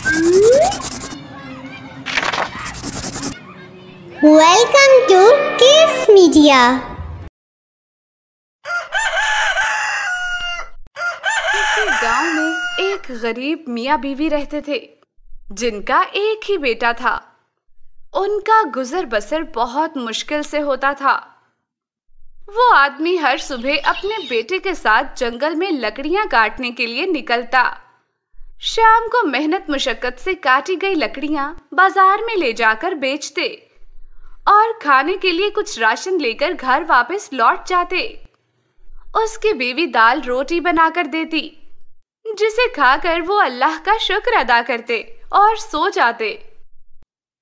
Welcome to kids media. किसी गांव में एक गरीब मियाँ बीवी रहते थे, जिनका एक ही बेटा था। उनका गुजर बसर बहुत मुश्किल से होता था। वो आदमी हर सुबह अपने बेटे के साथ जंगल में लकड़ियां काटने के लिए निकलता। शाम को मेहनत मुशक्कत से काटी गई लकड़ियां बाजार में ले जाकर बेचते और खाने के लिए कुछ राशन लेकर घर वापस लौट जाते। उसकी बीवी दाल रोटी बनाकर देती, जिसे खाकर वो अल्लाह का शुक्र अदा करते और सो जाते।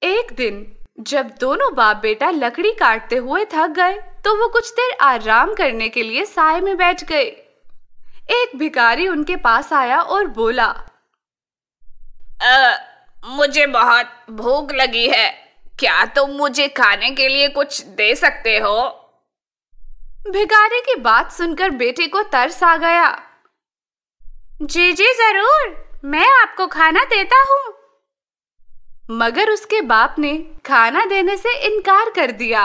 एक दिन जब दोनों बाप बेटा लकड़ी काटते हुए थक गए तो वो कुछ देर आराम करने के लिए साए में बैठ गए। एक भिखारी उनके पास आया और बोला, मुझे बहुत भूख लगी है, क्या तुम मुझे खाने के लिए कुछ दे सकते हो? भिखारी की बात सुनकर बेटे को तरस आ गया। जी जी जरूर, मैं आपको खाना देता हूँ। मगर उसके बाप ने खाना देने से इनकार कर दिया।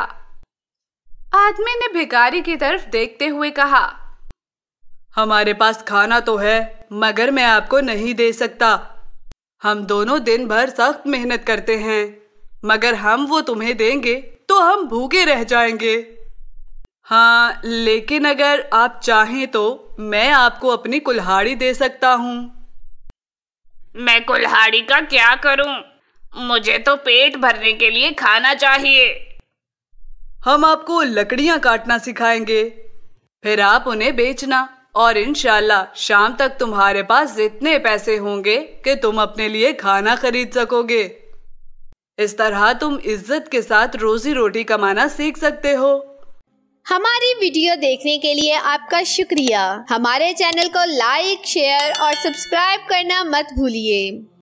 आदमी ने भिखारी की तरफ देखते हुए कहा, हमारे पास खाना तो है, मगर मैं आपको नहीं दे सकता। हम दोनों दिन भर सख्त मेहनत करते हैं, मगर हम वो तुम्हें देंगे तो हम भूखे रह जाएंगे। हाँ, लेकिन अगर आप चाहें तो मैं आपको अपनी कुल्हाड़ी दे सकता हूँ। मैं कुल्हाड़ी का क्या करूँ? मुझे तो पेट भरने के लिए खाना चाहिए। हम आपको लकड़ियाँ काटना सिखाएंगे, फिर आप उन्हें बेचना और इंशाल्लाह शाम तक तुम्हारे पास जितने पैसे होंगे कि तुम अपने लिए खाना खरीद सकोगे। इस तरह तुम इज्जत के साथ रोजी रोटी कमाना सीख सकते हो। हमारी वीडियो देखने के लिए आपका शुक्रिया। हमारे चैनल को लाइक, शेयर और सब्सक्राइब करना मत भूलिए।